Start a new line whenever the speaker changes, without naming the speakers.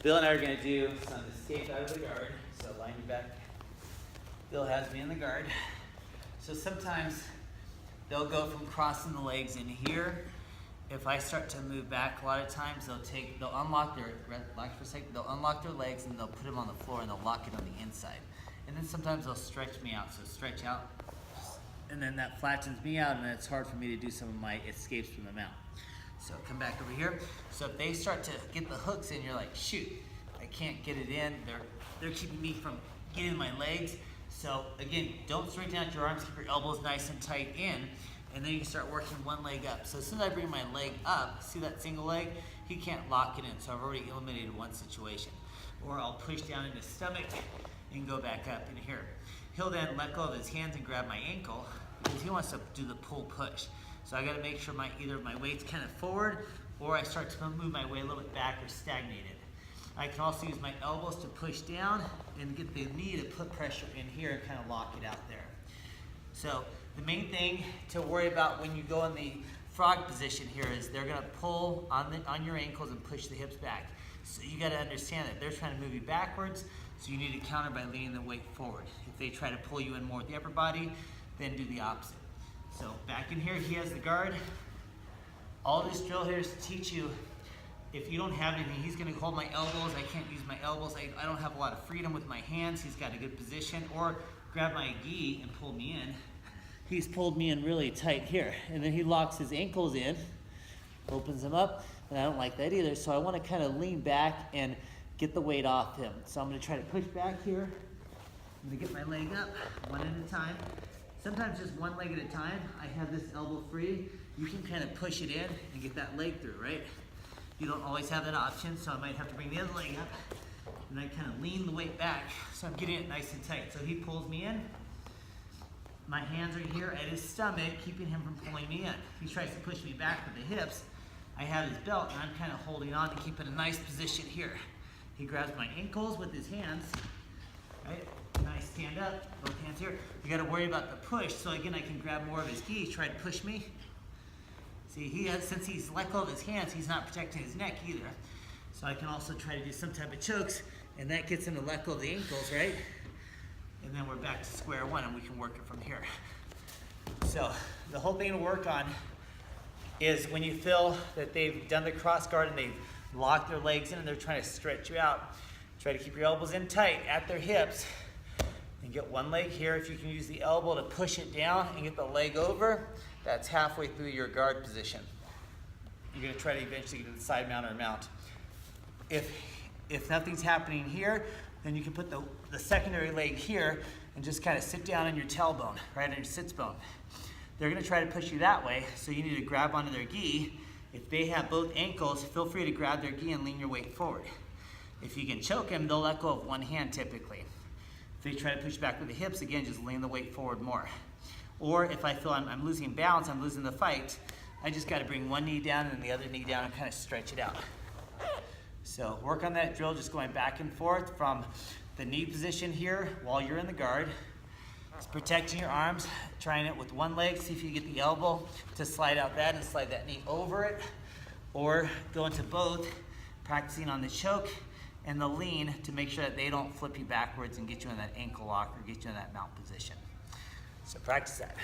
Bill and I are going to do some escape out of the guard. So line you back. Bill has me in the guard. So sometimes they'll go from crossing the legs in here. If I start to move back, a lot of times they'll unlock their, relax for a second, they'll unlock their legs and they'll put them on the floor and they'll lock it on the inside. And then sometimes they'll stretch me out. So stretch out, and then that flattens me out, and then it's hard for me to do some of my escapes from the mount. So come back over here. So if they start to get the hooks in, you're like, shoot, I can't get it in. They're keeping me from getting my legs. So again, don't straighten out your arms, keep your elbows nice and tight in, and then you start working one leg up. So as soon as I bring my leg up, see that single leg? He can't lock it in, so I've already eliminated one situation. Or I'll push down in his stomach and go back up in here. He'll then let go of his hands and grab my ankle because he wants to do the pull push. So I gotta make sure either my weight's kind of forward or I start to move my weight a little bit back or stagnate it. I can also use my elbows to push down and get the knee to put pressure in here and kind of lock it out there. So the main thing to worry about when you go in the frog position here is they're gonna pull on your ankles and push the hips back. So you gotta understand that they're trying to move you backwards, so you need to counter by leaning the weight forward. If they try to pull you in more with the upper body, then do the opposite. So back in here, he has the guard. All this drill here is to teach you, if you don't have anything, he's gonna hold my elbows. I can't use my elbows. I don't have a lot of freedom with my hands. He's got a good position. Or grab my gi and pull me in. He's pulled me in really tight here. And then he locks his ankles in, opens them up, and I don't like that either. So I wanna kind of lean back and get the weight off him. So I'm gonna try to push back here. I'm gonna get my leg up, one at a time. Sometimes just one leg at a time. I have this elbow free. You can kind of push it in and get that leg through, right? You don't always have that option, so I might have to bring the other leg up and I kind of lean the weight back. So I'm getting it nice and tight. So he pulls me in. My hands are here at his stomach, keeping him from pulling me in. He tries to push me back with the hips. I have his belt and I'm kind of holding on to keep it in a nice position here. He grabs my ankles with his hands, right? Nice, stand up, both hands here. You gotta worry about the push, so again, I can grab more of his gi, try to push me. See, since he's let go of his hands, he's not protecting his neck either. So I can also try to do some type of chokes, and that gets him to let go of the ankles, right? And then we're back to square one, and we can work it from here. So the whole thing to work on is when you feel that they've done the cross guard and they've locked their legs in and they're trying to stretch you out, try to keep your elbows in tight at their hips and get one leg here. If you can use the elbow to push it down and get the leg over, that's halfway through your guard position. You're gonna try to eventually get to the side mount or mount. If nothing's happening here, then you can put the secondary leg here and just kind of sit down on your tailbone, right on your sits bone. They're gonna try to push you that way, so you need to grab onto their gi. If they have both ankles, feel free to grab their gi and lean your weight forward. If you can choke them, they'll let go of one hand typically. If they try to push back with the hips, again, just lean the weight forward more. Or if I feel I'm losing balance, I'm losing the fight, I just gotta bring one knee down and the other knee down and kind of stretch it out. So work on that drill, just going back and forth from the knee position here while you're in the guard. Just protecting your arms, trying it with one leg, see if you get the elbow to slide out that and slide that knee over it. Or go into both, practicing on the choke and the lean to make sure that they don't flip you backwards and get you in that ankle lock or get you in that mount position. So practice that.